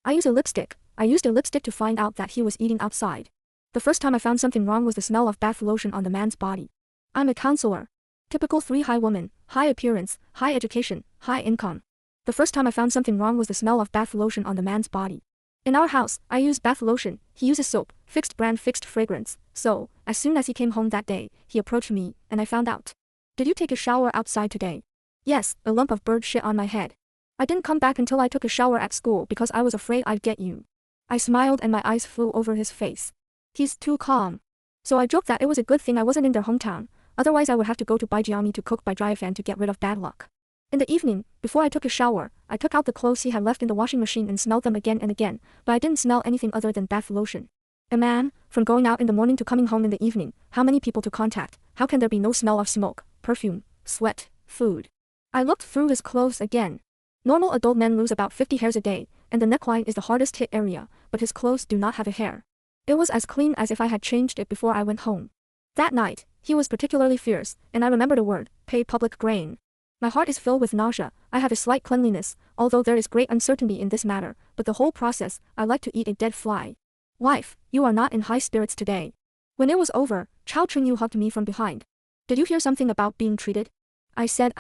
I used a lipstick to find out that he was eating outside. The first time I found something wrong was the smell of bath lotion on the man's body. I'm a counselor. Typical 3 high woman, high appearance, high education, high income. The first time I found something wrong was the smell of bath lotion on the man's body. In our house, I use bath lotion, he uses soap, fixed brand, fixed fragrance. So, as soon as he came home that day, he approached me, and I found out. Did you take a shower outside today? Yes, a lump of bird shit on my head. I didn't come back until I took a shower at school because I was afraid I'd get you. I smiled and my eyes flew over his face. He's too calm. So I joked that it was a good thing I wasn't in their hometown, otherwise I would have to go to Baijiami to cook by Dryafan to get rid of bad luck. In the evening, before I took a shower, I took out the clothes he had left in the washing machine and smelled them again and again, but I didn't smell anything other than bath lotion. A man, from going out in the morning to coming home in the evening, how many people to contact, how can there be no smell of smoke, perfume, sweat, food? I looked through his clothes again. Normal adult men lose about 50 hairs a day, and the neckline is the hardest hit area, but his clothes do not have a hair. It was as clean as if I had changed it before I went home. That night, he was particularly fierce, and I remember the word, pay public grain. My heart is filled with nausea. I have a slight cleanliness, although there is great uncertainty in this matter, but the whole process, I like to eat a dead fly. Wife, you are not in high spirits today. When it was over, Chao Chunyu hugged me from behind. Did you hear something about being treated? I said,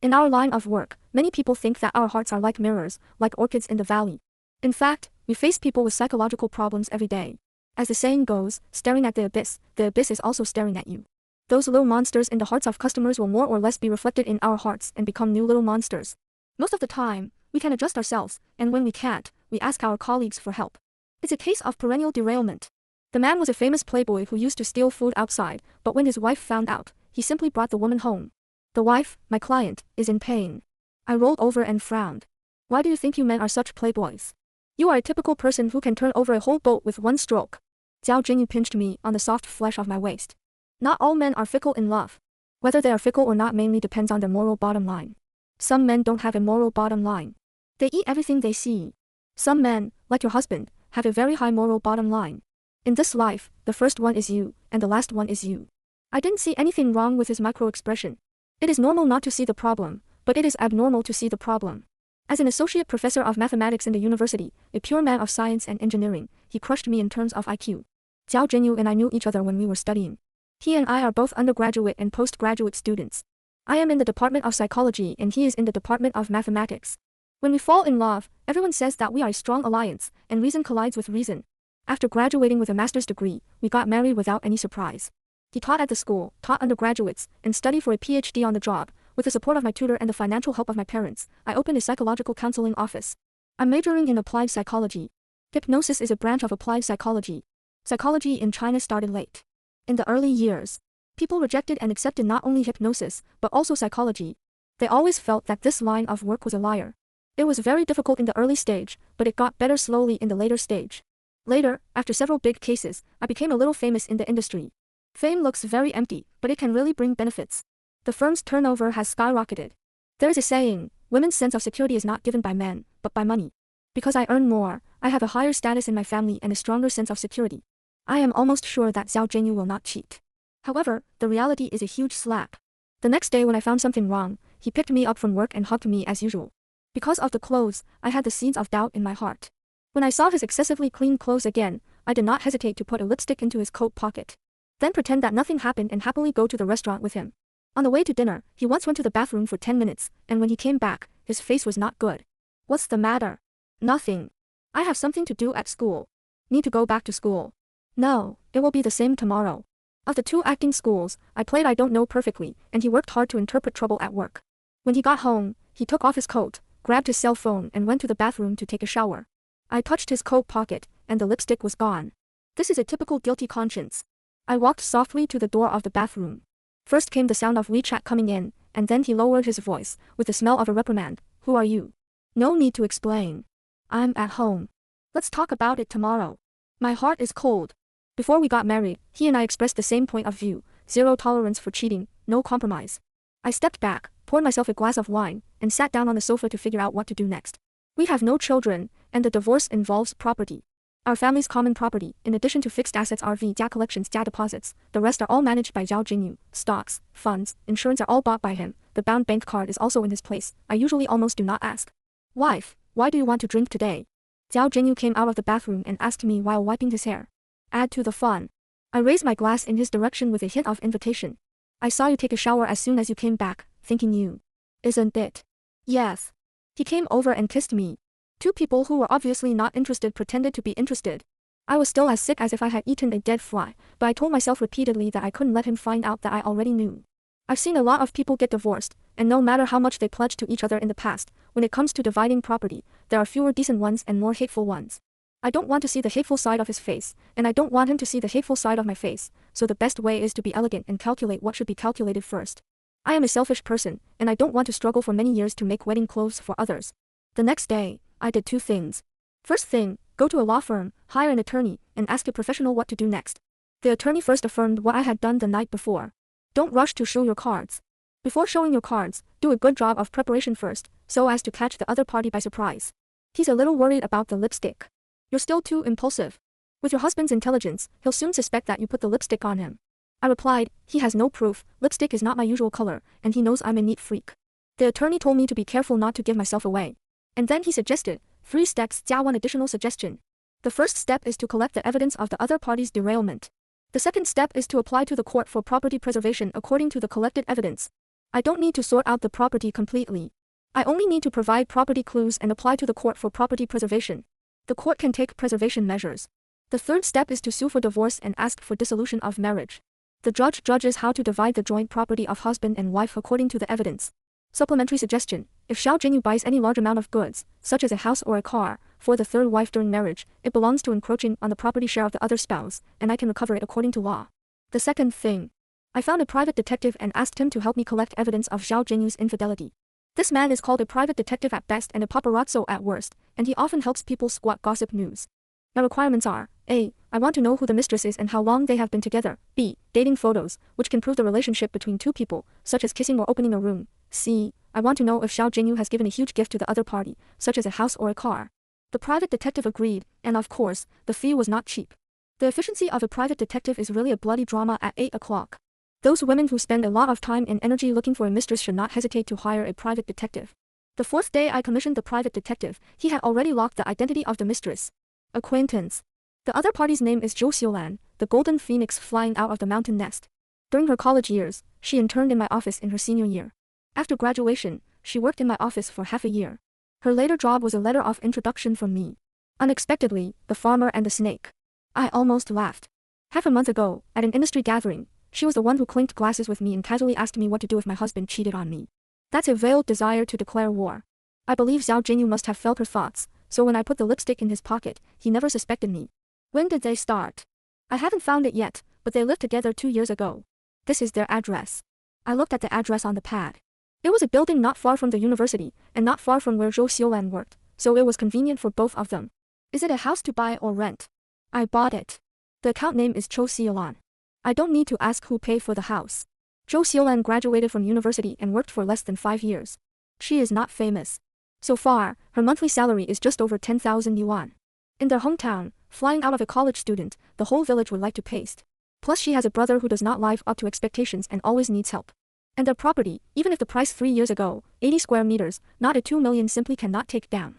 In our line of work, many people think that our hearts are like mirrors, like orchids in the valley. In fact, we face people with psychological problems every day. As the saying goes, staring at the abyss is also staring at you. Those little monsters in the hearts of customers will more or less be reflected in our hearts and become new little monsters. Most of the time, we can adjust ourselves, and when we can't, we ask our colleagues for help. It's a case of perennial derailment. The man was a famous playboy who used to steal food outside, but when his wife found out, he simply brought the woman home. The wife, my client, is in pain. I rolled over and frowned. Why do you think you men are such playboys? You are a typical person who can turn over a whole boat with one stroke. Zhao Jinyu pinched me on the soft flesh of my waist. Not all men are fickle in love. Whether they are fickle or not mainly depends on their moral bottom line. Some men don't have a moral bottom line. They eat everything they see. Some men, like your husband, have a very high moral bottom line. In this life, the first one is you, and the last one is you. I didn't see anything wrong with his micro-expression. It is normal not to see the problem, but it is abnormal to see the problem. As an associate professor of mathematics in the university, a pure man of science and engineering, he crushed me in terms of IQ. Zhao Jinyu and I knew each other when we were studying. He and I are both undergraduate and postgraduate students. I am in the Department of Psychology and he is in the Department of Mathematics. When we fall in love, everyone says that we are a strong alliance, and reason collides with reason. After graduating with a master's degree, we got married without any surprise. He taught at the school, taught undergraduates, and studied for a PhD on the job. With the support of my tutor and the financial help of my parents, I opened a psychological counseling office. I'm majoring in applied psychology. Hypnosis is a branch of applied psychology. Psychology in China started late. In the early years, people rejected and accepted not only hypnosis, but also psychology. They always felt that this line of work was a liar. It was very difficult in the early stage, but it got better slowly in the later stage. Later, after several big cases, I became a little famous in the industry. Fame looks very empty, but it can really bring benefits. The firm's turnover has skyrocketed. There is a saying, women's sense of security is not given by men, but by money. Because I earn more, I have a higher status in my family and a stronger sense of security. I am almost sure that Zhao Jinyu will not cheat. However, the reality is a huge slap. The next day when I found something wrong, he picked me up from work and hugged me as usual. Because of the clothes, I had the seeds of doubt in my heart. When I saw his excessively clean clothes again, I did not hesitate to put a lipstick into his coat pocket. Then pretend that nothing happened and happily go to the restaurant with him. On the way to dinner, he once went to the bathroom for 10 minutes, and when he came back, his face was not good. What's the matter? Nothing. I have something to do at school. Need to go back to school. No, it will be the same tomorrow. Of the 2 acting schools, I played I don't know perfectly, and he worked hard to interpret trouble at work. When he got home, he took off his coat, grabbed his cell phone and went to the bathroom to take a shower. I touched his coat pocket, and the lipstick was gone. This is a typical guilty conscience. I walked softly to the door of the bathroom. First came the sound of WeChat coming in, and then he lowered his voice, with the smell of a reprimand. Who are you? No need to explain. I'm at home. Let's talk about it tomorrow. My heart is cold. Before we got married, he and I expressed the same point of view, zero tolerance for cheating, no compromise. I stepped back, poured myself a glass of wine, and sat down on the sofa to figure out what to do next. We have no children, and the divorce involves property. Our family's common property, in addition to fixed assets RV, Jia collections, Jia deposits, the rest are all managed by Zhao Jinyu. Stocks, funds, insurance are all bought by him. The bound bank card is also in his place. I usually almost do not ask. Wife, why do you want to drink today? Zhao Jinyu came out of the bathroom and asked me while wiping his hair. Add to the fun. I raised my glass in his direction with a hint of invitation. I saw you take a shower as soon as you came back, thinking you. Isn't it? Yes. He came over and kissed me. Two people who were obviously not interested pretended to be interested. I was still as sick as if I had eaten a dead fly, but I told myself repeatedly that I couldn't let him find out that I already knew. I've seen a lot of people get divorced, and no matter how much they pledged to each other in the past, when it comes to dividing property, there are fewer decent ones and more hateful ones. I don't want to see the hateful side of his face, and I don't want him to see the hateful side of my face, so the best way is to be elegant and calculate what should be calculated first. I am a selfish person, and I don't want to struggle for many years to make wedding clothes for others. The next day, I did two things. First thing, go to a law firm, hire an attorney, and ask a professional what to do next. The attorney first affirmed what I had done the night before. Don't rush to show your cards. Before showing your cards, do a good job of preparation first, so as to catch the other party by surprise. He's a little worried about the lipstick. You're still too impulsive. With your husband's intelligence, he'll soon suspect that you put the lipstick on him. I replied, he has no proof, lipstick is not my usual color, and he knows I'm a neat freak. The attorney told me to be careful not to give myself away. And then he suggested, 3 steps. One additional suggestion. The first step is to collect the evidence of the other party's derailment. The second step is to apply to the court for property preservation according to the collected evidence. I don't need to sort out the property completely. I only need to provide property clues and apply to the court for property preservation. The court can take preservation measures. The third step is to sue for divorce and ask for dissolution of marriage. The judge judges how to divide the joint property of husband and wife according to the evidence. Supplementary suggestion. If Xiao Jinyu buys any large amount of goods, such as a house or a car, for the third wife during marriage, it belongs to encroaching on the property share of the other spouse, and I can recover it according to law. The second thing. I found a private detective and asked him to help me collect evidence of Xiao Jinyu's infidelity. This man is called a private detective at best and a paparazzo at worst, and he often helps people squat gossip news. My requirements are: A. I want to know who the mistress is and how long they have been together. B. Dating photos, which can prove the relationship between two people, such as kissing or opening a room. C. I want to know if Xiao Jinyu has given a huge gift to the other party, such as a house or a car. The private detective agreed, and of course, the fee was not cheap. The efficiency of a private detective is really a bloody drama at 8 o'clock. Those women who spend a lot of time and energy looking for a mistress should not hesitate to hire a private detective. The fourth day I commissioned the private detective, he had already locked the identity of the mistress. Acquaintance. The other party's name is Zhou Xiulan, the golden phoenix flying out of the mountain nest. During her college years, she interned in my office in her senior year. After graduation, she worked in my office for half a year. Her later job was a letter of introduction from me. Unexpectedly, the farmer and the snake. I almost laughed. Half a month ago, at an industry gathering, she was the one who clinked glasses with me and casually asked me what to do if my husband cheated on me. That's a veiled desire to declare war. I believe Xiao Jinyu must have felt her thoughts, so when I put the lipstick in his pocket, he never suspected me. When did they start? I haven't found it yet, but they lived together 2 years ago. This is their address. I looked at the address on the pad. It was a building not far from the university, and not far from where Zhou Xiulan worked, so it was convenient for both of them. Is it a house to buy or rent? I bought it. The account name is Zhou Xiulan. I don't need to ask who paid for the house. Zhou Xiulan graduated from university and worked for less than 5 years. She is not famous. So far, her monthly salary is just over 10,000 yuan. In their hometown, flying out of a college student, the whole village would like to paste. Plus she has a brother who does not live up to expectations and always needs help. And their property, even if the price 3 years ago, 80 square meters, not a 2 million simply cannot take down.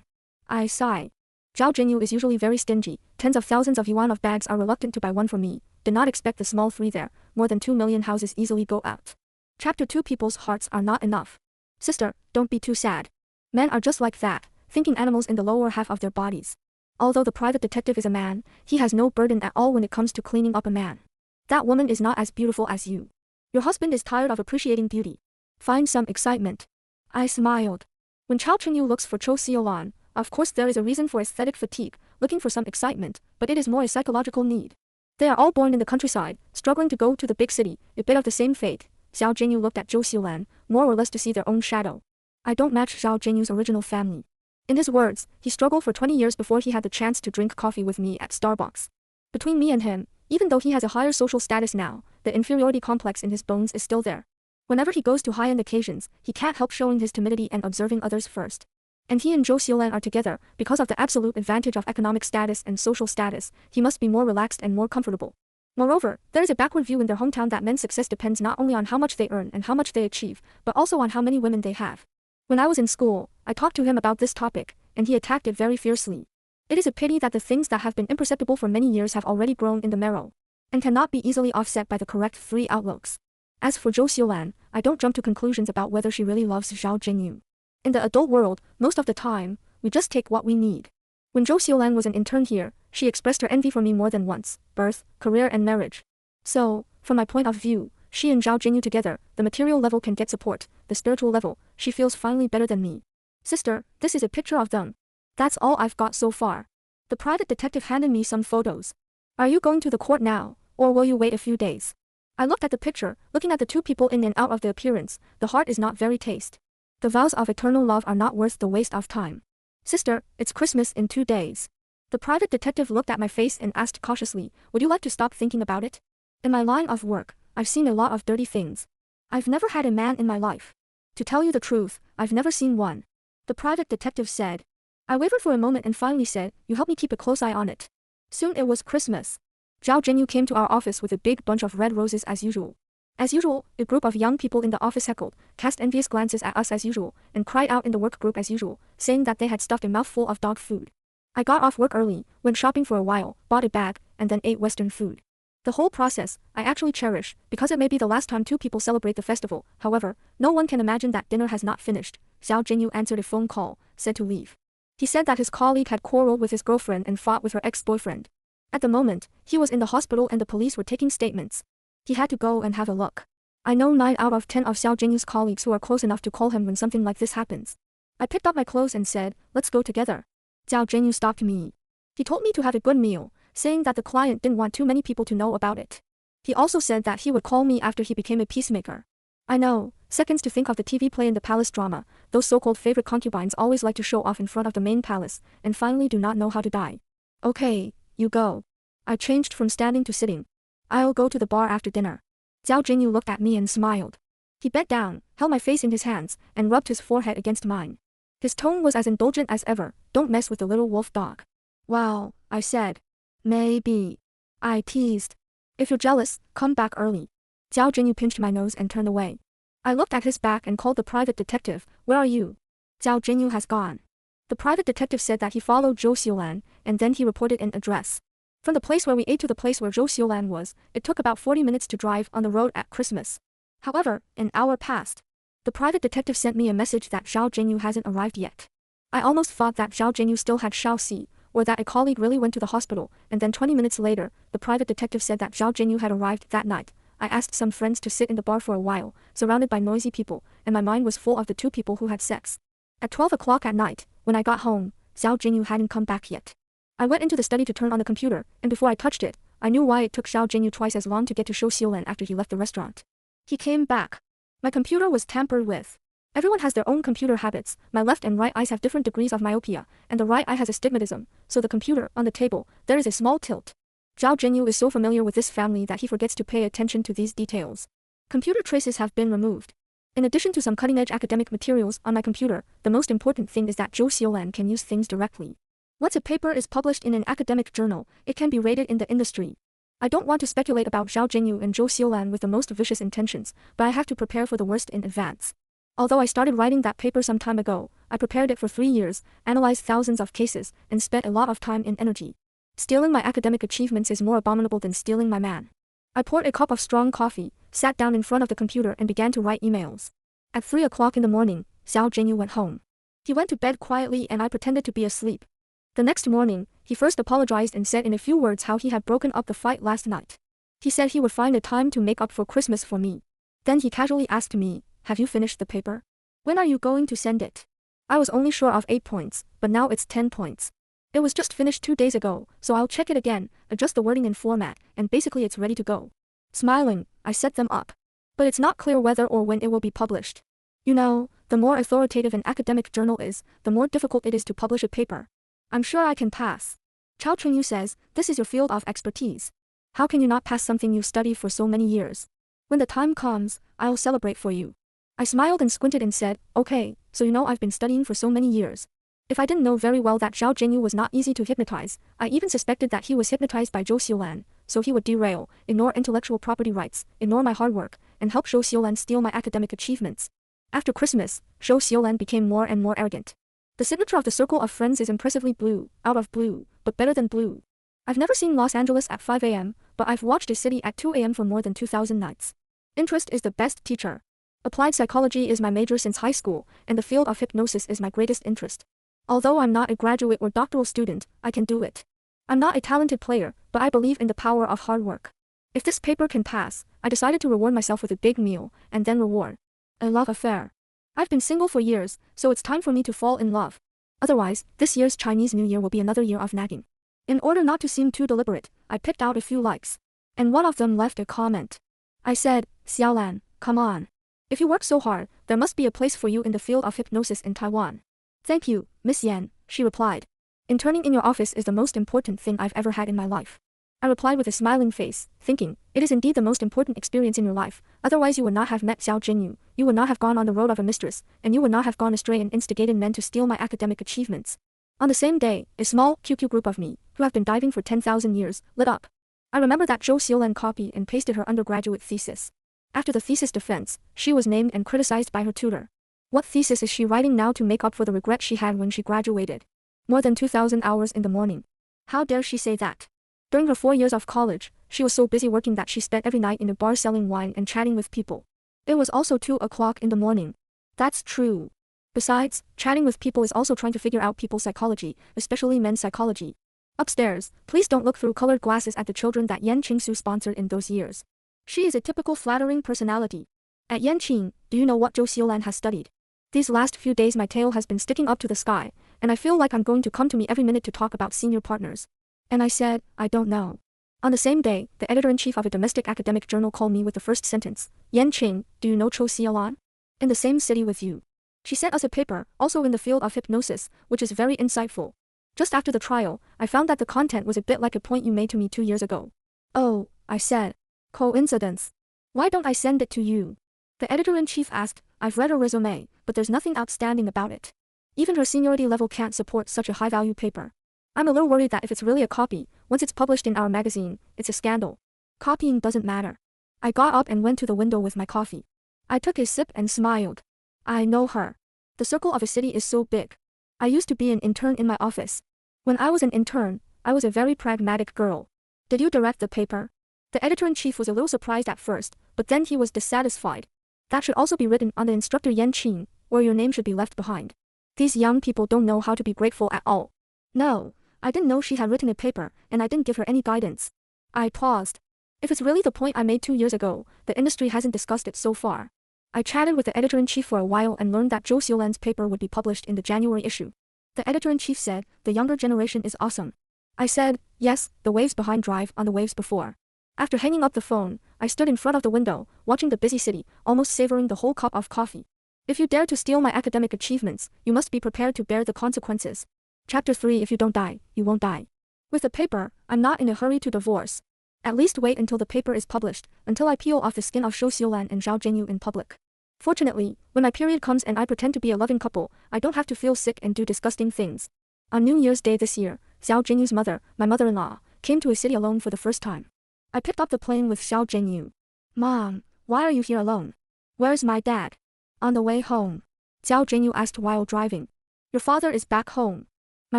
I sigh. Zhao Jinyu is usually very stingy, tens of thousands of yuan of bags are reluctant to buy one for me, did not expect the small 3 there, more than 2 million houses easily go out. Chapter 2 People's hearts are not enough. Sister, don't be too sad. Men are just like that, thinking animals in the lower half of their bodies. Although the private detective is a man, he has no burden at all when it comes to cleaning up a man. That woman is not as beautiful as you. Your husband is tired of appreciating beauty. Find some excitement. I smiled. When Chao Chenyu looks for Zhou Xiulan, of course there is a reason for aesthetic fatigue, looking for some excitement, but it is more a psychological need. They are all born in the countryside, struggling to go to the big city, a bit of the same fate. Xiao Jinyu looked at Zhou Xiulan, more or less to see their own shadow. I don't match Xiao Jinyu's original family. In his words, he struggled for 20 years before he had the chance to drink coffee with me at Starbucks. Between me and him, even though he has a higher social status now, the inferiority complex in his bones is still there. Whenever he goes to high-end occasions, he can't help showing his timidity and observing others first. And he and Zhou Xiulan are together, because of the absolute advantage of economic status and social status, he must be more relaxed and more comfortable. Moreover, there is a backward view in their hometown that men's success depends not only on how much they earn and how much they achieve, but also on how many women they have. When I was in school, I talked to him about this topic, and he attacked it very fiercely. It is a pity that the things that have been imperceptible for many years have already grown in the marrow, and cannot be easily offset by the correct 3 outlooks. As for Zhou Xiulan, I don't jump to conclusions about whether she really loves Zhao Jingyu. In the adult world, most of the time, we just take what we need. When Zhou Xiulan was an intern here, she expressed her envy for me more than once: birth, career and marriage. So, from my point of view, she and Zhao Jingyu together, the material level can get support, the spiritual level, she feels finally better than me. Sister, this is a picture of them. That's all I've got so far. The private detective handed me some photos. Are you going to the court now, or will you wait a few days? I looked at the picture, looking at the 2 people in and out of the appearance. The heart is not very taste. The vows of eternal love are not worth the waste of time. Sister, it's Christmas in 2 days. The private detective looked at my face and asked cautiously, would you like to stop thinking about it? In my line of work, I've seen a lot of dirty things. I've never had a man in my life. To tell you the truth, I've never seen one. The private detective said. I wavered for a moment and finally said, you help me keep a close eye on it. Soon it was Christmas. Zhao Jingyu came to our office with a big bunch of red roses as usual. As usual, a group of young people in the office heckled, cast envious glances at us as usual, and cried out in the work group as usual, saying that they had stuffed a mouthful of dog food. I got off work early, went shopping for a while, bought a bag, and then ate Western food. The whole process, I actually cherish, because it may be the last time 2 people celebrate the festival. However, no one can imagine that dinner has not finished. Zhao Jingyu answered a phone call, said to leave. He said that his colleague had quarreled with his girlfriend and fought with her ex-boyfriend. At the moment, he was in the hospital and the police were taking statements. He had to go and have a look. I know 9 out of 10 of Xiao Jingyu's colleagues who are close enough to call him when something like this happens. I picked up my clothes and said, let's go together. Zhao Jingyu stopped me. He told me to have a good meal, saying that the client didn't want too many people to know about it. He also said that he would call me after he became a peacemaker. I know, seconds to think of the TV play in the palace drama. Those so-called favorite concubines always like to show off in front of the main palace, and finally do not know how to die. Okay, you go. I changed from standing to sitting. I'll go to the bar after dinner. Zhao Jingyu looked at me and smiled. He bent down, held my face in his hands, and rubbed his forehead against mine. His tone was as indulgent as ever. Don't mess with the little wolf dog. Well, I said. Maybe. I teased. If you're jealous, come back early. Zhao Jingyu pinched my nose and turned away. I looked at his back and called the private detective. Where are you? Zhao Jingyu has gone. The private detective said that he followed Zhou Xiulan, and then he reported an address. From the place where we ate to the place where Zhou Xiulan was, it took about 40 minutes to drive on the road at Christmas. However, an hour passed. The private detective sent me a message that Zhao Jingyu hasn't arrived yet. I almost thought that Zhao Jingyu still had Shao Si, or that a colleague really went to the hospital, and then 20 minutes later, the private detective said that Zhao Jingyu had arrived that night. I asked some friends to sit in the bar for a while, surrounded by noisy people, and my mind was full of the 2 people who had sex. At 12 o'clock at night, when I got home, Zhao Jingyu hadn't come back yet. I went into the study to turn on the computer, and before I touched it, I knew why it took Zhao Jingyu twice as long to get to Zhou Xiulan after he left the restaurant. He came back. My computer was tampered with. Everyone has their own computer habits. My left and right eyes have different degrees of myopia, and the right eye has astigmatism, so the computer, on the table, there is a small tilt. Zhao Jingyu is so familiar with this family that he forgets to pay attention to these details. Computer traces have been removed. In addition to some cutting-edge academic materials on my computer, the most important thing is that Zhou Xiulan can use things directly. Once a paper is published in an academic journal, it can be rated in the industry. I don't want to speculate about Zhao Jingyu and Zhou Xiulan with the most vicious intentions, but I have to prepare for the worst in advance. Although I started writing that paper some time ago, I prepared it for 3 years, analyzed thousands of cases, and spent a lot of time and energy. Stealing my academic achievements is more abominable than stealing my man. I poured a cup of strong coffee, sat down in front of the computer and began to write emails. At 3 o'clock in the morning, Zhao Jingyu went home. He went to bed quietly and I pretended to be asleep. The next morning, he first apologized and said in a few words how he had broken up the fight last night. He said he would find a time to make up for Christmas for me. Then he casually asked me, have you finished the paper? When are you going to send it? I was only sure of 8 points, but now it's 10 points. It was just finished 2 days ago, so I'll check it again, adjust the wording and format, and basically it's ready to go. Smiling, I set them up. But it's not clear whether or when it will be published. You know, the more authoritative an academic journal is, the more difficult it is to publish a paper. I'm sure I can pass. Chao Chunyu says, this is your field of expertise. How can you not pass something you've studied for so many years? When the time comes, I'll celebrate for you. I smiled and squinted and said, okay, so you know I've been studying for so many years. If I didn't know very well that Zhao Jingyu was not easy to hypnotize, I even suspected that he was hypnotized by Zhou Xiulan, so he would derail, ignore intellectual property rights, ignore my hard work, and help Zhou Xiulan steal my academic achievements. After Christmas, Zhou Xiulan became more and more arrogant. The signature of the circle of friends is impressively blue, out of blue, but better than blue. I've never seen Los Angeles at 5 a.m., but I've watched a city at 2 a.m. for more than 2,000 nights. Interest is the best teacher. Applied psychology is my major since high school, and the field of hypnosis is my greatest interest. Although I'm not a graduate or doctoral student, I can do it. I'm not a talented player, but I believe in the power of hard work. If this paper can pass, I decided to reward myself with a big meal, and then reward a love affair. I've been single for years, so it's time for me to fall in love. Otherwise, this year's Chinese New Year will be another year of nagging. In order not to seem too deliberate, I picked out a few likes. And one of them left a comment. I said, Xiaolan, come on. If you work so hard, there must be a place for you in the field of hypnosis in Taiwan. Thank you, Miss Yan, she replied. Interning in your office is the most important thing I've ever had in my life. I replied with a smiling face, thinking, it is indeed the most important experience in your life, otherwise you would not have met Xiao Jinyu, you would not have gone on the road of a mistress, and you would not have gone astray and instigated men to steal my academic achievements. On the same day, a small, QQ group of me, who have been diving for 10,000 years, lit up. I remember that Zhou Xiulan copied and pasted her undergraduate thesis. After the thesis defense, she was named and criticized by her tutor. What thesis is she writing now to make up for the regret she had when she graduated? More than 2,000 hours in the morning. How dare she say that? During her 4 years of college, she was so busy working that she spent every night in a bar selling wine and chatting with people. It was also 2 o'clock in the morning. That's true. Besides, chatting with people is also trying to figure out people's psychology, especially men's psychology. Upstairs, please don't look through colored glasses at the children that Yan Qingsu sponsored in those years. She is a typical flattering personality. At Yanqing, do you know what Zhou Xiulan has studied? These last few days my tail has been sticking up to the sky, and I feel like I'm going to come to me every minute to talk about senior partners. And I said, I don't know. On the same day, the editor-in-chief of a domestic academic journal called me with the first sentence, Yanqing, do you know Zhou Xiulan? In the same city with you. She sent us a paper, also in the field of hypnosis, which is very insightful. Just after the trial, I found that the content was a bit like a point you made to me 2 years ago. Oh, I said. Coincidence. Why don't I send it to you? The editor-in-chief asked, I've read her resume, but there's nothing outstanding about it. Even her seniority level can't support such a high-value paper. I'm a little worried that if it's really a copy, once it's published in our magazine, it's a scandal. Copying doesn't matter. I got up and went to the window with my coffee. I took a sip and smiled. I know her. The circle of a city is so big. I used to be an intern in my office. When I was an intern, I was a very pragmatic girl. Did you direct the paper? The editor-in-chief was a little surprised at first, but then he was dissatisfied. That should also be written on the instructor Yanqing, or your name should be left behind. These young people don't know how to be grateful at all. No, I didn't know she had written a paper, and I didn't give her any guidance. I paused. If it's really the point I made 2 years ago, the industry hasn't discussed it so far. I chatted with the editor-in-chief for a while and learned that Zhou Xiulan's paper would be published in the January issue. The editor-in-chief said, the younger generation is awesome. I said, yes, the waves behind drive on the waves before. After hanging up the phone, I stood in front of the window, watching the busy city, almost savoring the whole cup of coffee. If you dare to steal my academic achievements, you must be prepared to bear the consequences. Chapter 3 If you don't die, you won't die. With the paper, I'm not in a hurry to divorce. At least wait until the paper is published, until I peel off the skin of Zhou Xiulan and Zhao Jinyu in public. Fortunately, when my period comes and I pretend to be a loving couple, I don't have to feel sick and do disgusting things. On New Year's Day this year, Xiao Jinyu's mother, my mother-in-law, came to a city alone for the first time. I picked up the plane with Xiao Jinyu. Mom, why are you here alone? Where's my dad? On the way home. Xiao Jinyu asked while driving. Your father is back home. My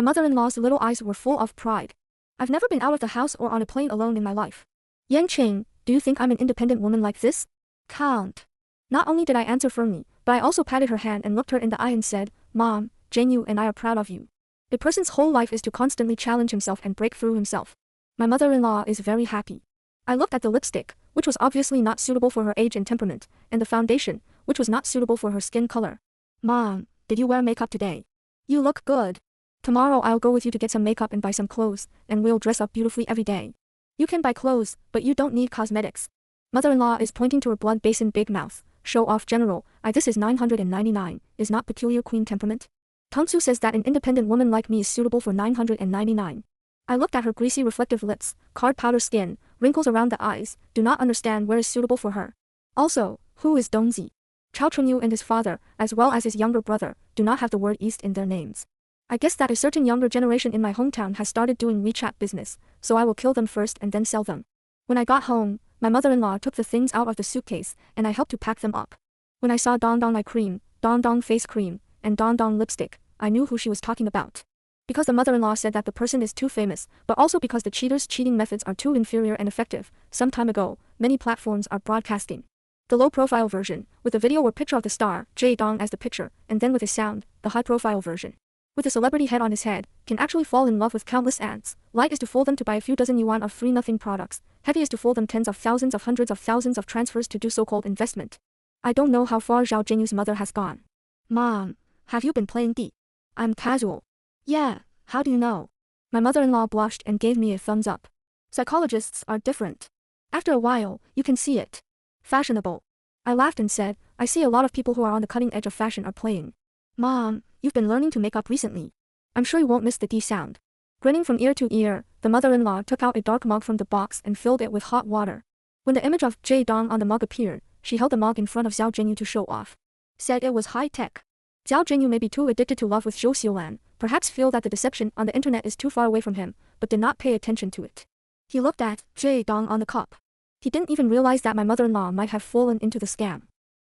mother-in-law's little eyes were full of pride. I've never been out of the house or on a plane alone in my life. Yanqing, do you think I'm an independent woman like this? Can't. Not only did I answer firmly, but I also patted her hand and looked her in the eye and said, Mom, Jinyu and I are proud of you. A person's whole life is to constantly challenge himself and break through himself. My mother-in-law is very happy. I looked at the lipstick, which was obviously not suitable for her age and temperament, and the foundation, which was not suitable for her skin color. Mom, did you wear makeup today? You look good. Tomorrow I'll go with you to get some makeup and buy some clothes, and we'll dress up beautifully every day. You can buy clothes, but you don't need cosmetics. Mother-in-law is pointing to her blood basin big mouth. Show off general, this is 999, is not peculiar queen temperament? Tongsu says that an independent woman like me is suitable for 999. I looked at her greasy reflective lips, card powder skin, wrinkles around the eyes, do not understand where is suitable for her. Also, who is Dongzi? Chao Chunyu and his father, as well as his younger brother, do not have the word East in their names. I guess that a certain younger generation in my hometown has started doing WeChat business, so I will kill them first and then sell them. When I got home, my mother-in-law took the things out of the suitcase, and I helped to pack them up. When I saw Dong Dong eye cream, Dong Dong face cream, and Dong Dong lipstick, I knew who she was talking about. Because the mother-in-law said that the person is too famous, but also because the cheater's cheating methods are too inferior and effective. Some time ago, many platforms are broadcasting the low-profile version, with a video or picture of the star, Jae Dong, as the picture, and then with his sound, the high-profile version, with a celebrity head on his head, can actually fall in love with countless ants. Light is to fool them to buy a few dozen yuan of free nothing products. Heavy is to fool them tens of thousands of hundreds of thousands of transfers to do so-called investment. I don't know how far Zhao Jinyu's mother has gone. Mom, have you been playing D? I'm casual. Yeah, how do you know? My mother-in-law blushed and gave me a thumbs up. Psychologists are different. After a while, you can see it. Fashionable. I laughed and said, I see a lot of people who are on the cutting edge of fashion are playing. Mom, you've been learning to make up recently. I'm sure you won't miss the D sound. Grinning from ear to ear, the mother-in-law took out a dark mug from the box and filled it with hot water. When the image of Jae Dong on the mug appeared, she held the mug in front of Zhao Jinyu to show off. Said it was high-tech. Zhao Jinyu may be too addicted to love with Zhou Xiulan, perhaps feel that the deception on the internet is too far away from him, but did not pay attention to it. He looked at Jae Dong on the cup. He didn't even realize that my mother-in-law might have fallen into the scam.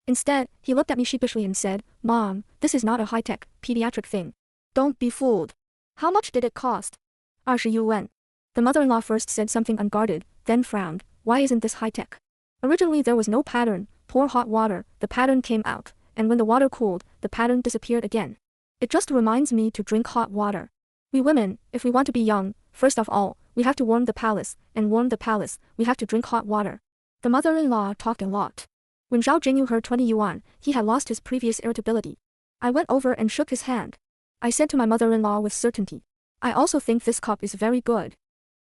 Instead, he looked at me sheepishly and said, Mom, this is not a high-tech, pediatric thing. Don't be fooled. How much did it cost? 20 yuan. The mother-in-law first said something unguarded, then frowned. Why isn't this high-tech? Originally there was no pattern. Pour hot water, the pattern came out, and when the water cooled, the pattern disappeared again. It just reminds me to drink hot water. We women, if we want to be young, first of all, we have to warm the palace, and warm the palace, we have to drink hot water. The mother-in-law talked a lot. When Zhao Jinyu heard 20 yuan, he had lost his previous irritability. I went over and shook his hand. I said to my mother-in-law with certainty, I also think this cup is very good.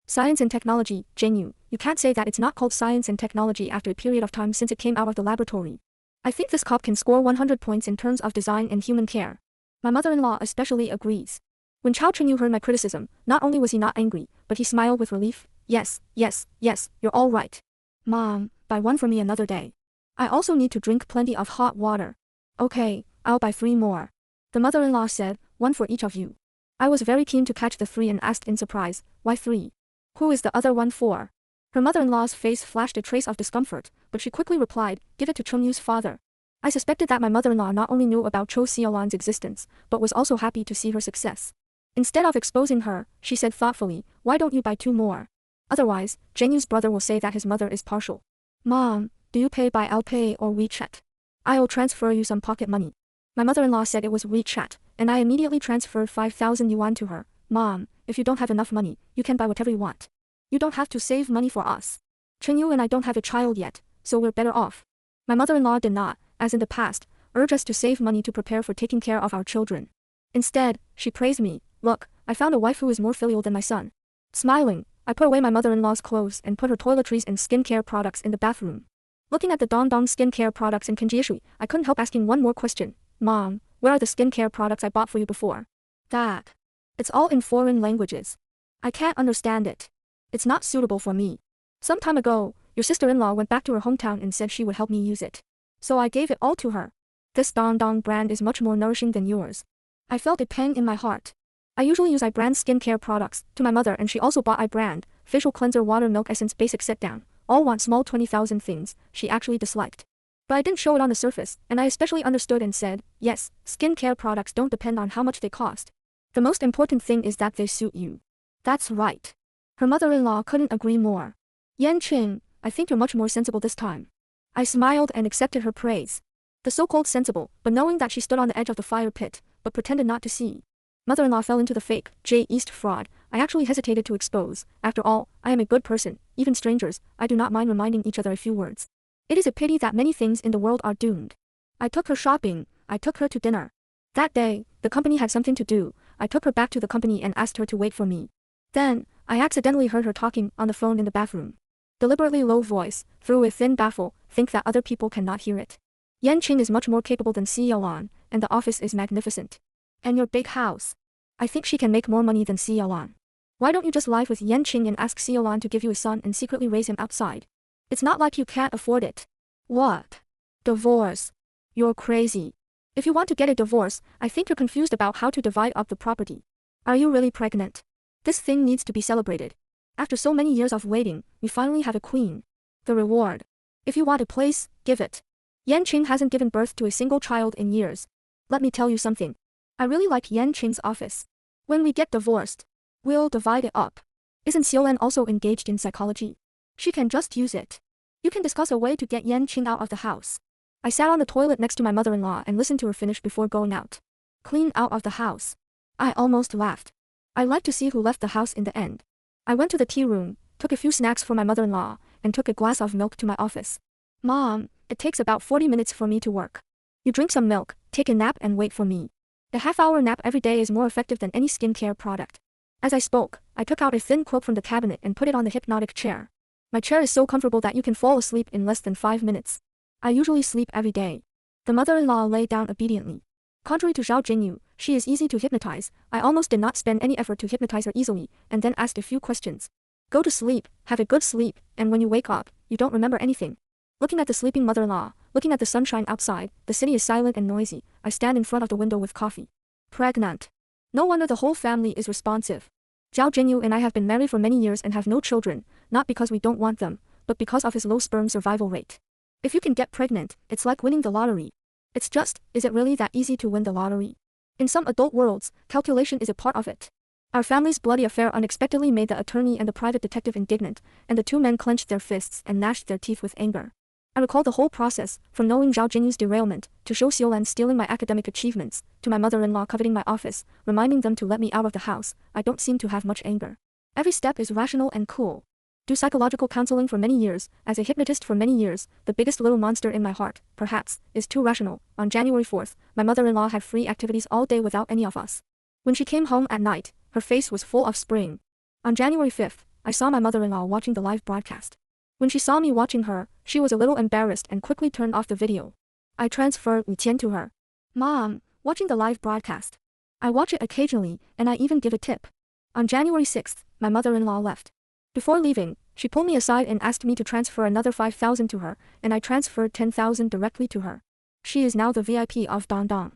Science and technology, Jinyu, you can't say that it's not called science and technology after a period of time since it came out of the laboratory. I think this cup can score 100 points in terms of design and human care. My mother-in-law especially agrees. When Zhao Jinyu heard my criticism, not only was he not angry, but he smiled with relief. Yes, yes, yes, you're all right. Mom, buy one for me another day. I also need to drink plenty of hot water. Okay, I'll buy 3 more. The mother-in-law said, 1 for each of you. I was very keen to catch the 3 and asked in surprise, why 3? Who is the other one for? Her mother-in-law's face flashed a trace of discomfort, but she quickly replied, give it to Chenyu's father. I suspected that my mother-in-law not only knew about Zhou Xiaolan's existence, but was also happy to see her success. Instead of exposing her, she said thoughtfully, why don't you buy 2 more? Otherwise, Chenyu's brother will say that his mother is partial. Mom, do you pay by Alipay or WeChat? I'll transfer you some pocket money. My mother-in-law said it was WeChat, and I immediately transferred 5,000 yuan to her. Mom, if you don't have enough money, you can buy whatever you want. You don't have to save money for us. Chenyu and I don't have a child yet, so we're better off. My mother-in-law did not, as in the past, urge us to save money to prepare for taking care of our children. Instead, she praised me. Look, I found a wife who is more filial than my son. Smiling, I put away my mother-in-law's clothes and put her toiletries and skincare products in the bathroom. Looking at the Dongdong skincare products in Kanjieshui, I couldn't help asking one more question. Mom, where are the skincare products I bought for you before? Dad. It's all in foreign languages. I can't understand it. It's not suitable for me. Some time ago, your sister-in-law went back to her hometown and said she would help me use it. So I gave it all to her. This Dongdong brand is much more nourishing than yours. I felt a pang in my heart. I usually use I brand skincare products to my mother, and she also bought I brand facial cleanser water milk essence basic set down. All want small 20,000 things she actually disliked. But I didn't show it on the surface, and I especially understood and said, yes, skincare products don't depend on how much they cost. The most important thing is that they suit you. That's right. Her mother-in-law couldn't agree more. Yanqing, I think you're much more sensible this time. I smiled and accepted her praise. The so-called sensible, but knowing that she stood on the edge of the fire pit, but pretended not to see. Mother-in-law fell into the fake J East fraud. I actually hesitated to expose. After all, I am a good person. Even strangers, I do not mind reminding each other a few words. It is a pity that many things in the world are doomed. I took her shopping. I took her to dinner. That day, the company had something to do. I took her back to the company and asked her to wait for me. Then, I accidentally heard her talking on the phone in the bathroom. Deliberately low voice, through a thin baffle, think that other people cannot hear it. Yanqing is much more capable than Si Yalan, and the office is magnificent. And your big house. I think she can make more money than Si Yalan. Why don't you just lie with Yanqing and ask Si Yalan to give you a son and secretly raise him outside? It's not like you can't afford it. What? Divorce. You're crazy. If you want to get a divorce, I think you're confused about how to divide up the property. Are you really pregnant? This thing needs to be celebrated. After so many years of waiting, we finally have a queen. The reward. If you want a place, give it. Yanqing hasn't given birth to a single child in years. Let me tell you something. I really like Yan Qing's office. When we get divorced, we'll divide it up. Isn't Xiaolan also engaged in psychology? She can just use it. You can discuss a way to get Yan Qing out of the house. I sat on the toilet next to my mother-in-law and listened to her finish before going out. Clean out of the house. I almost laughed. I like to see who left the house in the end. I went to the tea room, took a few snacks for my mother-in-law, and took a glass of milk to my office. Mom, it takes about 40 minutes for me to work. You drink some milk, take a nap and wait for me. A half-hour nap every day is more effective than any skincare product. As I spoke, I took out a thin quilt from the cabinet and put it on the hypnotic chair. My chair is so comfortable that you can fall asleep in less than 5 minutes. I usually sleep every day. The mother-in-law lay down obediently. Contrary to Zhao Jinyu, she is easy to hypnotize. I almost did not spend any effort to hypnotize her easily, and then asked a few questions. Go to sleep, have a good sleep, and when you wake up, you don't remember anything. Looking at the sleeping mother-in-law, looking at the sunshine outside, the city is silent and noisy. I stand in front of the window with coffee. Pregnant. No wonder the whole family is responsive. Zhao Jinyu and I have been married for many years and have no children, not because we don't want them, but because of his low sperm survival rate. If you can get pregnant, it's like winning the lottery. It's just, is it really that easy to win the lottery? In some adult worlds, calculation is a part of it. Our family's bloody affair unexpectedly made the attorney and the private detective indignant, and the two men clenched their fists and gnashed their teeth with anger. I recall the whole process, from knowing Zhao Jinyu's derailment, to Zhou Xiulan stealing my academic achievements, to my mother-in-law coveting my office, reminding them to let me out of the house. I don't seem to have much anger. Every step is rational and cool. Do psychological counseling for many years, as a hypnotist for many years, the biggest little monster in my heart, perhaps, is too rational. On January 4th, my mother-in-law had free activities all day without any of us. When she came home at night, her face was full of spring. On January 5th, I saw my mother-in-law watching the live broadcast. When she saw me watching her, she was a little embarrassed and quickly turned off the video. I transferred Li Qian to her. Mom, watching the live broadcast. I watch it occasionally, and I even give a tip. On January 6th, my mother-in-law left. Before leaving, she pulled me aside and asked me to transfer another 5,000 to her, and I transferred 10,000 directly to her. She is now the VIP of Dongdong.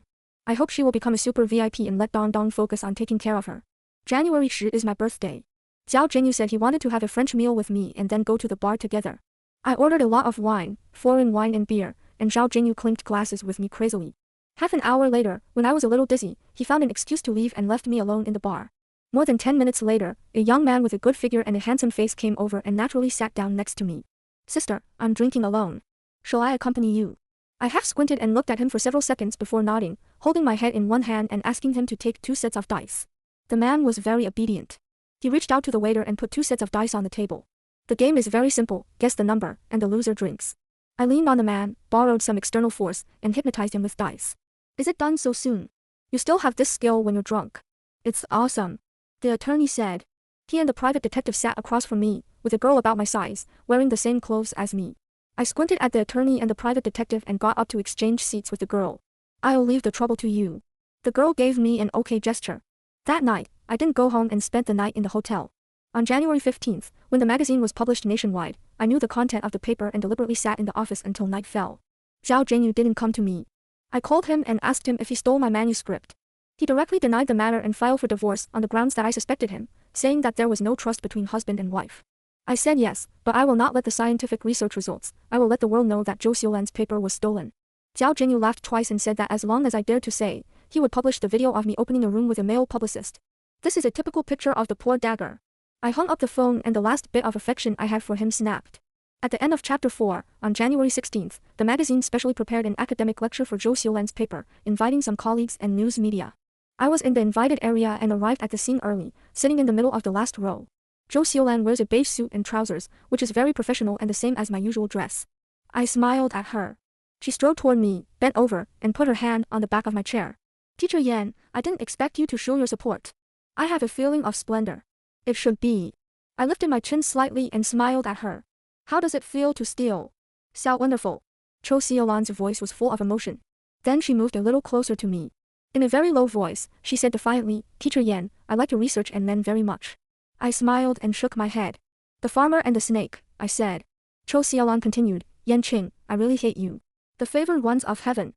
I hope she will become a super VIP and let Dongdong focus on taking care of her. January 10 is my birthday. Zhao Jinyu said he wanted to have a French meal with me and then go to the bar together. I ordered a lot of wine, foreign wine and beer, and Zhao Jinyu clinked glasses with me crazily. Half an hour later, when I was a little dizzy, he found an excuse to leave and left me alone in the bar. More than 10 minutes later, a young man with a good figure and a handsome face came over and naturally sat down next to me. Sister, I'm drinking alone. Shall I accompany you? I half squinted and looked at him for several seconds before nodding, holding my head in one hand and asking him to take 2 sets of dice. The man was very obedient. He reached out to the waiter and put 2 sets of dice on the table. The game is very simple, guess the number, and the loser drinks. I leaned on the man, borrowed some external force, and hypnotized him with dice. Is it done so soon? You still have this skill when you're drunk. It's awesome. The attorney said. He and the private detective sat across from me, with a girl about my size, wearing the same clothes as me. I squinted at the attorney and the private detective and got up to exchange seats with the girl. I'll leave the trouble to you. The girl gave me an okay gesture. That night, I didn't go home and spent the night in the hotel. On January 15th, when the magazine was published nationwide, I knew the content of the paper and deliberately sat in the office until night fell. Zhao Jinyu didn't come to me. I called him and asked him if he stole my manuscript. He directly denied the matter and filed for divorce on the grounds that I suspected him, saying that there was no trust between husband and wife. I said yes, but I will not let the scientific research results. I will let the world know that Zhou Xiulan's paper was stolen. Zhao Jinyu laughed twice and said that as long as I dared to say, he would publish the video of me opening a room with a male publicist. This is a typical picture of the poor dagger. I hung up the phone and the last bit of affection I had for him snapped. At the end of chapter 4, on January 16th, the magazine specially prepared an academic lecture for Zhou Xiulan's paper, inviting some colleagues and news media. I was in the invited area and arrived at the scene early, sitting in the middle of the last row. Zhou Xiulan wears a beige suit and trousers, which is very professional and the same as my usual dress. I smiled at her. She strode toward me, bent over, and put her hand on the back of my chair. Teacher Yan, I didn't expect you to show your support. I have a feeling of splendor. It should be. I lifted my chin slightly and smiled at her. How does it feel to steal? So wonderful. Zhou Xiulan's voice was full of emotion. Then she moved a little closer to me. In a very low voice, she said defiantly, Teacher Yan, I like your research and men very much. I smiled and shook my head. The farmer and the snake, I said. Zhou Xiulan continued, Yan Qing, I really hate you. The favored ones of heaven.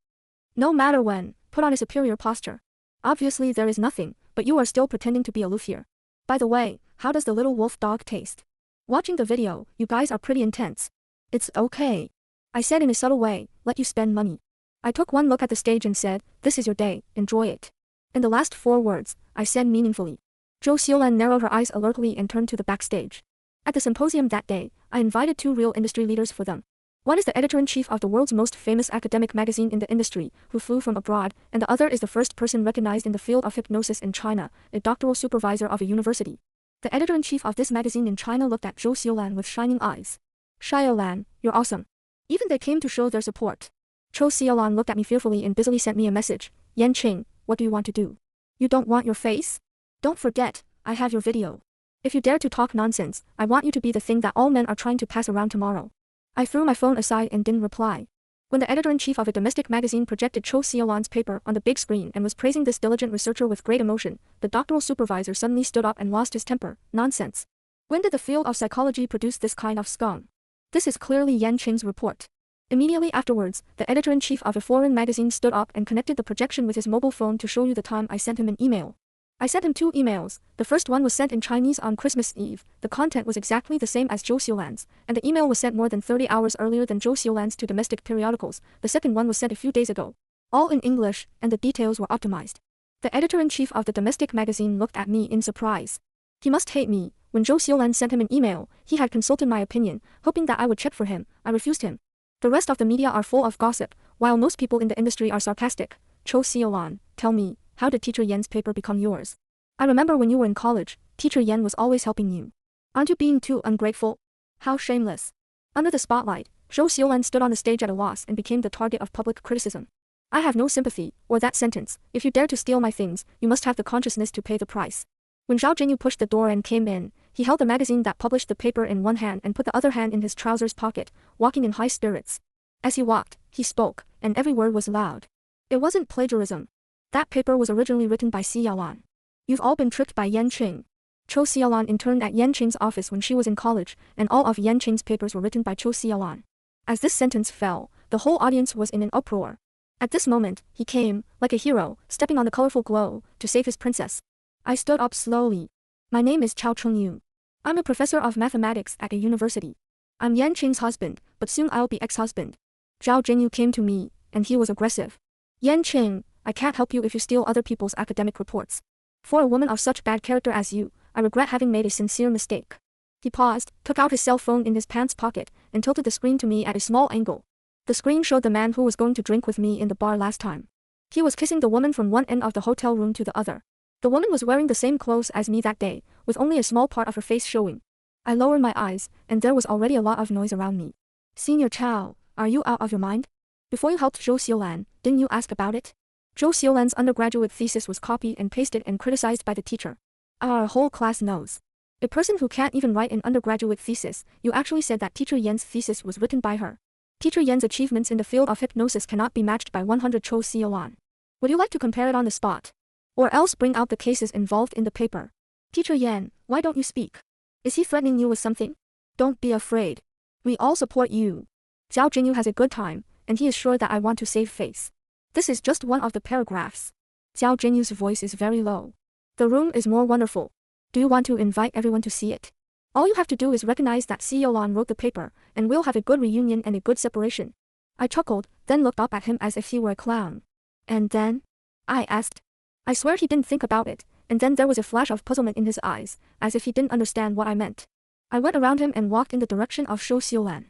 No matter when, put on a superior posture. Obviously there is nothing, but you are still pretending to be aloof here. By the way, how does the little wolf dog taste? Watching the video, you guys are pretty intense. It's okay. I said in a subtle way, let you spend money. I took one look at the stage and said, this is your day, enjoy it. In the last 4 words, I said meaningfully. Zhou Xiulan narrowed her eyes alertly and turned to the backstage. At the symposium that day, I invited 2 real industry leaders for them. One is the editor-in-chief of the world's most famous academic magazine in the industry, who flew from abroad, and the other is the first person recognized in the field of hypnosis in China, a doctoral supervisor of a university. The editor-in-chief of this magazine in China looked at Zhou Xiulan with shining eyes. Xiulan, you're awesome. Even they came to show their support. Zhou Xiulan looked at me fearfully and busily sent me a message. Yanqing, what do you want to do? You don't want your face? Don't forget, I have your video. If you dare to talk nonsense, I want you to be the thing that all men are trying to pass around tomorrow. I threw my phone aside and didn't reply. When the editor-in-chief of a domestic magazine projected Zhou Xiulan's paper on the big screen and was praising this diligent researcher with great emotion, the doctoral supervisor suddenly stood up and lost his temper. Nonsense. When did the field of psychology produce this kind of scum? This is clearly Yanqing's report. Immediately afterwards, the editor-in-chief of a foreign magazine stood up and connected the projection with his mobile phone to show you the time I sent him an email. I sent him 2 emails. The first one was sent in Chinese on Christmas Eve. The content was exactly the same as Zhou Xiulan's, and the email was sent more than 30 hours earlier than Zhou Xiulan's to domestic periodicals. The second one was sent a few days ago. All in English, and the details were optimized. The editor-in-chief of the domestic magazine looked at me in surprise. He must hate me. When Zhou Xiulan sent him an email, he had consulted my opinion, hoping that I would check for him. I refused him. The rest of the media are full of gossip, while most people in the industry are sarcastic. Zhou Xiulan, tell me, how did Teacher Yan's paper become yours? I remember when you were in college, Teacher Yan was always helping you. Aren't you being too ungrateful? How shameless. Under the spotlight, Zhou Xiulan stood on the stage at a loss and became the target of public criticism. I have no sympathy, or that sentence. If you dare to steal my things, you must have the consciousness to pay the price. When Zhao Zhenyu pushed the door and came in, he held the magazine that published the paper in one hand and put the other hand in his trousers pocket, walking in high spirits. As he walked, he spoke, and every word was loud. It wasn't plagiarism. That paper was originally written by Xiaolan. You've all been tricked by Yanqing. Zhou Xiulan interned at Yanqing's office when she was in college, and all of Yanqing's papers were written by Zhou Xiulan. As this sentence fell, the whole audience was in an uproar. At this moment, he came, like a hero, stepping on the colorful glow, to save his princess. I stood up slowly. My name is Chao Chengyu. I'm a professor of mathematics at a university. I'm Yanqing's husband, but soon I'll be ex-husband. Zhao Zhenyu came to me, and he was aggressive. Yanqing, I can't help you if you steal other people's academic reports. For a woman of such bad character as you, I regret having made a sincere mistake. He paused, took out his cell phone in his pants pocket, and tilted the screen to me at a small angle. The screen showed the man who was going to drink with me in the bar last time. He was kissing the woman from one end of the hotel room to the other. The woman was wearing the same clothes as me that day, with only a small part of her face showing. I lowered my eyes, and there was already a lot of noise around me. Senior Chao, are you out of your mind? Before you helped Zhou Xiulan, didn't you ask about it? Zhou Xiulan's undergraduate thesis was copied and pasted and criticized by the teacher. Our whole class knows. A person who can't even write an undergraduate thesis, you actually said that Teacher Yan's thesis was written by her. Teacher Yan's achievements in the field of hypnosis cannot be matched by 100 Zhou Xiulan. Would you like to compare it on the spot? Or else bring out the cases involved in the paper? Teacher Yan, why don't you speak? Is he threatening you with something? Don't be afraid. We all support you. Zhao Zhenyu has a good time, and he is sure that I want to save face. This is just one of the paragraphs. Zhao Zhenyu's voice is very low. The room is more wonderful. Do you want to invite everyone to see it? All you have to do is recognize that Xiaolan wrote the paper, and we'll have a good reunion and a good separation. I chuckled, then looked up at him as if he were a clown. And then? I asked. I swear he didn't think about it, and then there was a flash of puzzlement in his eyes, as if he didn't understand what I meant. I went around him and walked in the direction of Zhou Xiulan.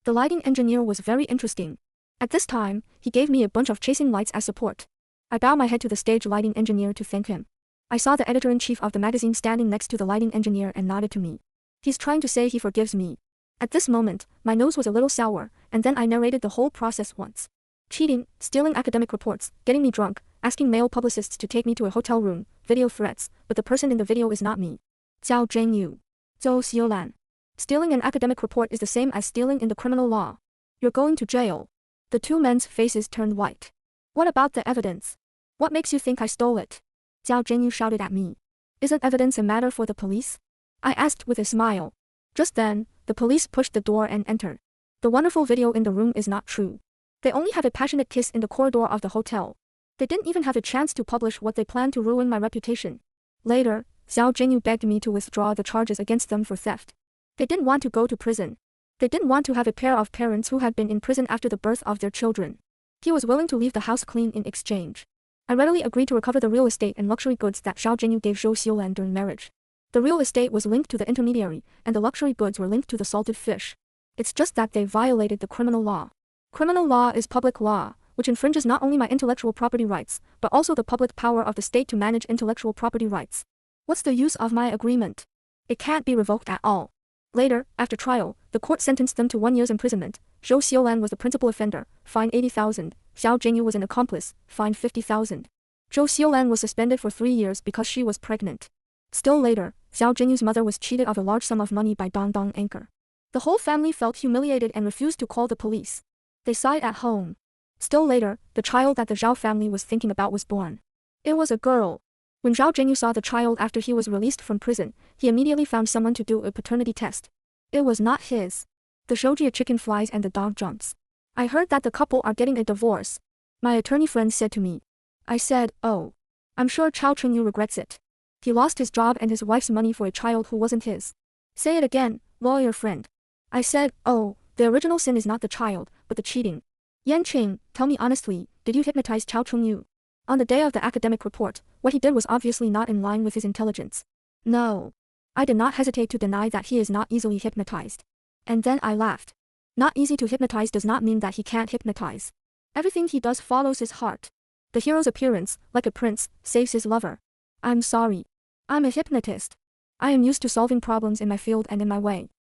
The lighting engineer was very interesting. At this time, he gave me a bunch of chasing lights as support. I bowed my head to the stage lighting engineer to thank him. I saw the editor-in-chief of the magazine standing next to the lighting engineer and nodded to me. He's trying to say he forgives me. At this moment, my nose was a little sour, and then I narrated the whole process once. Cheating, stealing academic reports, getting me drunk, asking male publicists to take me to a hotel room, video threats, but the person in the video is not me. Zhao Zhenyu. Zhou Xiulan. Stealing an academic report is the same as stealing in the criminal law. You're going to jail. The 2 men's faces turned white. What about the evidence? What makes you think I stole it? Zhao Zhenyu shouted at me. Isn't evidence a matter for the police? I asked with a smile. Just then, the police pushed the door and entered. The wonderful video in the room is not true. They only have a passionate kiss in the corridor of the hotel. They didn't even have a chance to publish what they planned to ruin my reputation. Later, Zhao Zhenyu begged me to withdraw the charges against them for theft. They didn't want to go to prison. They didn't want to have a pair of parents who had been in prison after the birth of their children. He was willing to leave the house clean in exchange. I readily agreed to recover the real estate and luxury goods that Zhao Zhenyu gave Zhou Xiulan during marriage. The real estate was linked to the intermediary, and the luxury goods were linked to the salted fish. It's just that they violated the criminal law. Criminal law is public law, which infringes not only my intellectual property rights, but also the public power of the state to manage intellectual property rights. What's the use of my agreement? It can't be revoked at all. Later, after trial, the court sentenced them to 1 year's imprisonment. Zhou Xiulan was the principal offender, fined 80,000. Xiao Zhenyu was an accomplice, fined 50,000. Zhou Xiulan was suspended for 3 years because she was pregnant. Still later, Xiao Zhenyu's mother was cheated of a large sum of money by Dong anchor. The whole family felt humiliated and refused to call the police. They sighed at home. Still later, the child that the Zhao family was thinking about was born. It was a girl. When Zhao Zhenyu saw the child after he was released from prison, he immediately found someone to do a paternity test. It was not his. The shoji chicken flies and the dog jumps. I heard that the couple are getting a divorce. My attorney friend said to me. I said, oh. I'm sure Chao Chunyu regrets it. He lost his job and his wife's money for a child who wasn't his. Say it again, lawyer friend. I said, oh, the original sin is not the child, but the cheating. Yan Qing, tell me honestly, did you hypnotize Chao Chunyu? On the day of the academic report, what he did was obviously not in line with his intelligence. No. I did not hesitate to deny that he is not easily hypnotized. And then I laughed. Not easy to hypnotize does not mean that he can't hypnotize. Everything he does follows his heart. The hero's appearance, like a prince, saves his lover. I'm sorry. I'm a hypnotist. I am used to solving problems in my field and in my way.